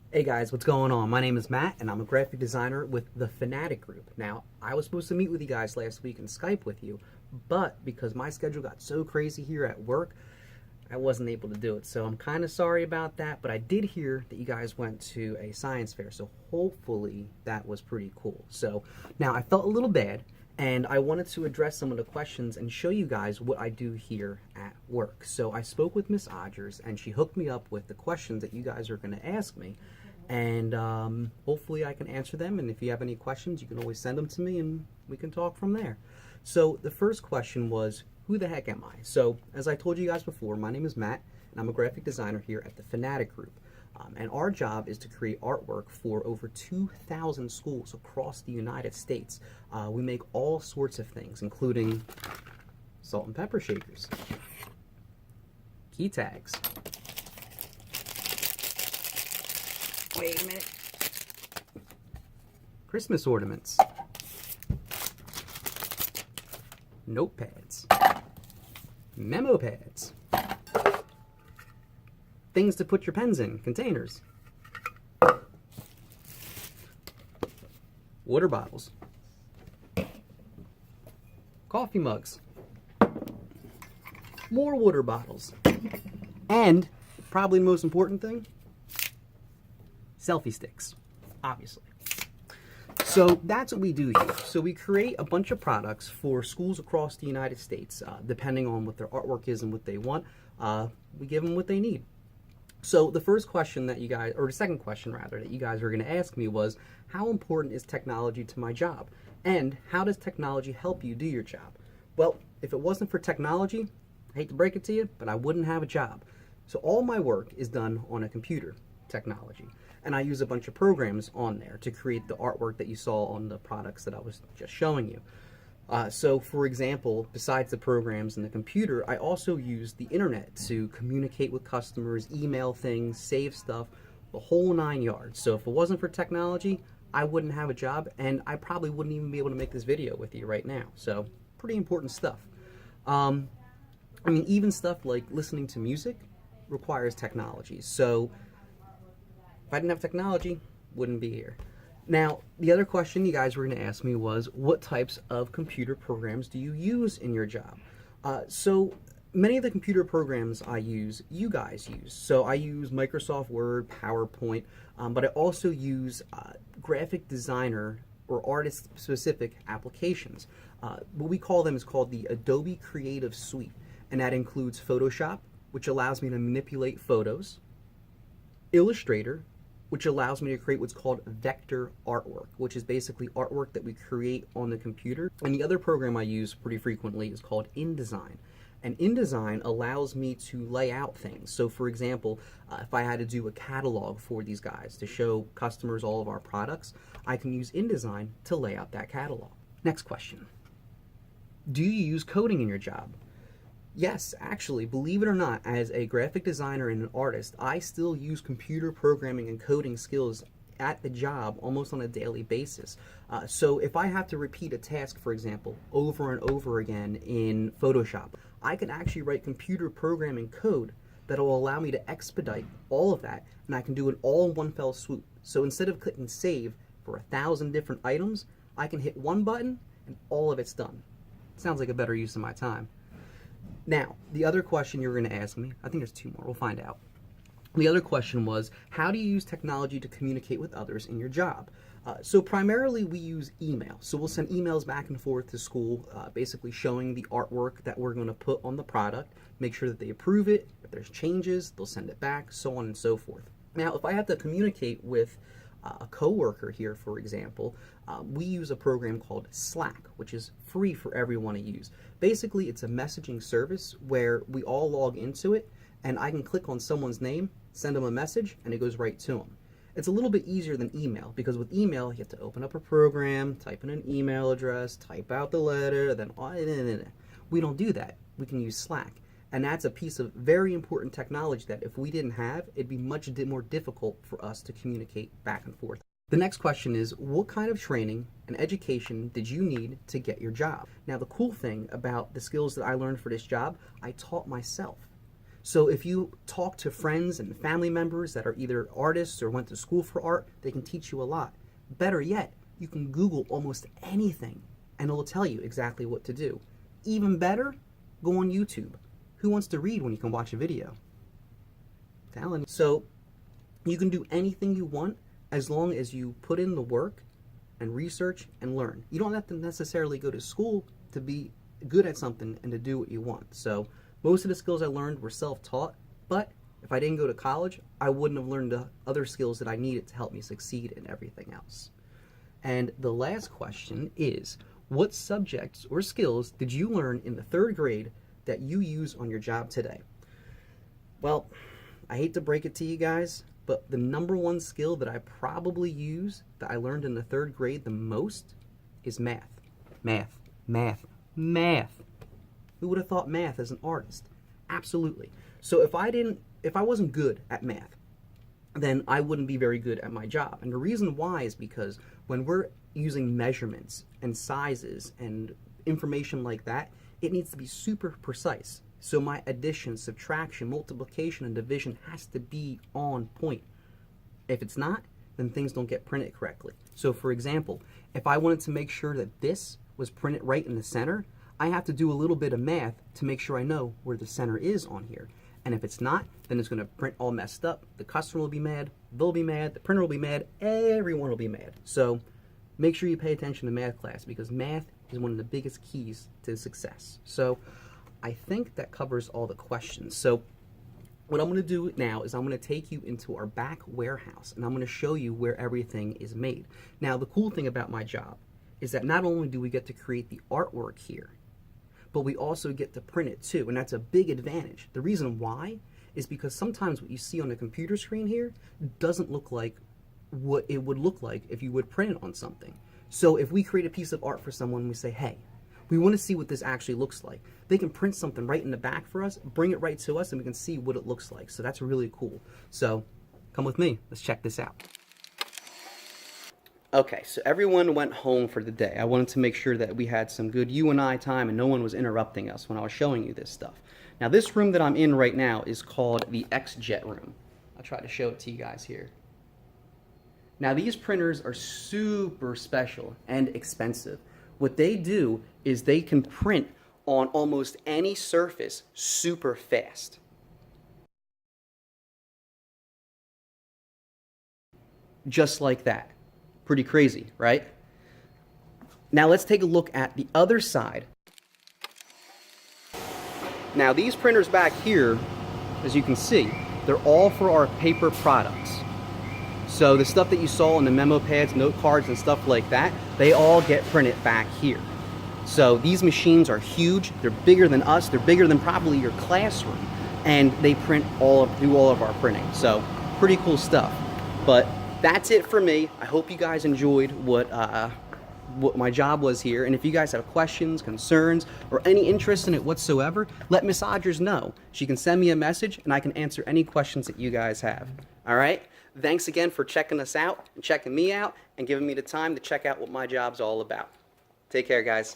Hey guys, what's going on? My name is Matt, and I'm a graphic designer with the Fanatic Group. Now, I was supposed to meet with you guys last week and Skype with you, but because my schedule got so crazy here at work, I wasn't able to do it. So I'm kind of sorry about that, but I did hear that you guys went to a science fair, so hopefully that was pretty cool. So now I felt a little bad, and I wanted to address some of the questions and show you guys what I do here at work. So I spoke with Miss Odgers, and she hooked me up with the questions that you guys are going to ask me, and hopefully I can answer them. And if you have any questions, you can always send them to me, and we can talk from there. So the first question was, who the heck am I? So as I told you guys before, my name is Matt, and I'm a graphic designer here at the Fanatic Group. And our job is to create artwork for over 2,000 schools across the United States. We make all sorts of things, including salt and pepper shakers, key tags. Wait a minute. Christmas ornaments, notepads, memo pads, things to put your pens in, containers, water bottles, coffee mugs, more water bottles, and probably the most important thing, selfie sticks, obviously. So that's what we do here. So we create a bunch of products for schools across the United States, depending on what their artwork is and what they want. We give them what they need. So the first question that you guys, or the second question rather, that you guys are going to ask me was, how important is technology to my job? And how does technology help you do your job? Well, if it wasn't for technology, I hate to break it to you, but I wouldn't have a job. So all my work is done on a computer technology. And I use a bunch of programs on there to create the artwork that you saw on the products that I was just showing you. So for example, besides the programs and the computer, I also use the internet to communicate with customers, email things, save stuff, the whole 9 yards. So if it wasn't for technology, I wouldn't have a job, and I probably wouldn't even be able to make this video with you right now. So pretty important stuff. I mean, even stuff like listening to music requires technology. So if I didn't have technology, wouldn't be here. Now, the other question you guys were going to ask me was, what types of computer programs do you use in your job? So many of the computer programs I use, you guys use. So I use Microsoft Word, PowerPoint, but I also use graphic designer or artist-specific applications. What we call them is called the Adobe Creative Suite, and that includes Photoshop, which allows me to manipulate photos, Illustrator, which allows me to create what's called vector artwork, which is basically artwork that we create on the computer. And the other program I use pretty frequently is called InDesign. And InDesign allows me to lay out things. So for example, if I had to do a catalog for these guys to show customers all of our products, I can use InDesign to lay out that catalog. Next question. Do you use coding in your job? Yes, actually, believe it or not, as a graphic designer and an artist, I still use computer programming and coding skills at the job almost on a daily basis. So if I have to repeat a task, for example, over and over again in Photoshop, I can actually write computer programming code that will allow me to expedite all of that, and I can do it all in one fell swoop. So instead of clicking save for 1,000 different items, I can hit one button and all of it's done. Sounds like a better use of my time. Now, the other question you were going to ask me, I think there's two more, we'll find out. The other question was, how do you use technology to communicate with others in your job? So primarily we use email. So we'll send emails back and forth to school, basically showing the artwork that we're going to put on the product, make sure that they approve it. If there's changes, they'll send it back, so on and so forth. Now, if I have to communicate with a coworker here, for example, we use a program called Slack, which is free for everyone to use. Basically, it's a messaging service where we all log into it, and I can click on someone's name, send them a message, and it goes right to them. It's a little bit easier than email, because with email, you have to open up a program, type in an email address, type out the letter, then we don't do that. We can use Slack. And that's a piece of very important technology that if we didn't have, it'd be much more difficult for us to communicate back and forth. The next question is, what kind of training and education did you need to get your job? Now, the cool thing about the skills that I learned for this job, I taught myself. So if you talk to friends and family members that are either artists or went to school for art, they can teach you a lot. Better yet, you can Google almost anything and it will tell you exactly what to do. Even better, go on YouTube. Who wants to read when you can watch a video? Telling you. So you can do anything you want as long as you put in the work and research and learn. You don't have to necessarily go to school to be good at something and to do what you want. So most of the skills I learned were self-taught, but if I didn't go to college, I wouldn't have learned the other skills that I needed to help me succeed in everything else. And the last question is, what subjects or skills did you learn in the 3rd grade that you use on your job today? Well, I hate to break it to you guys, but the #1 skill that I probably use that I learned in the 3rd grade the most is math. Math, math, math. Who would have thought math as an artist? Absolutely. So if I wasn't good at math, then I wouldn't be very good at my job. And the reason why is because when we're using measurements and sizes and information like that, it needs to be super precise. So my addition, subtraction, multiplication, and division has to be on point. If it's not, then things don't get printed correctly. So for example, if I wanted to make sure that this was printed right in the center, I have to do a little bit of math to make sure I know where the center is on here. And if it's not, then it's going to print all messed up. The customer will be mad, they'll be mad, the printer will be mad, everyone will be mad. So make sure you pay attention to math class because math is one of the biggest keys to success. So I think that covers all the questions. So what I'm going to do now is I'm going to take you into our back warehouse and I'm going to show you where everything is made. Now the cool thing about my job is that not only do we get to create the artwork here, but we also get to print it too, and that's a big advantage. The reason why is because sometimes what you see on the computer screen here doesn't look like what it would look like if you would print it on something. So if we create a piece of art for someone and we say, hey, we want to see what this actually looks like, they can print something right in the back for us, bring it right to us, and we can see what it looks like. So that's really cool. So come with me, let's check this out. Okay, so everyone went home for the day. I wanted to make sure that we had some good you and I time and no one was interrupting us when I was showing you this stuff. Now this room that I'm in right now is called the X-Jet room. I'll try to show it to you guys here. Now these printers are super special and expensive. What they do is they can print on almost any surface super fast. Just like that. Pretty crazy, right? Now let's take a look at the other side. Now these printers back here, as you can see, they're all for our paper products. So the stuff that you saw in the memo pads, note cards, and stuff like that, they all get printed back here. So these machines are huge. They're bigger than us. They're bigger than probably your classroom. And they print do all of our printing. So pretty cool stuff. But that's it for me. I hope you guys enjoyed what my job was here. And if you guys have questions, concerns, or any interest in it whatsoever, let Miss Odgers know. She can send me a message and I can answer any questions that you guys have. All right? Thanks again for checking us out and checking me out and giving me the time to check out what my job's all about. Take care, guys.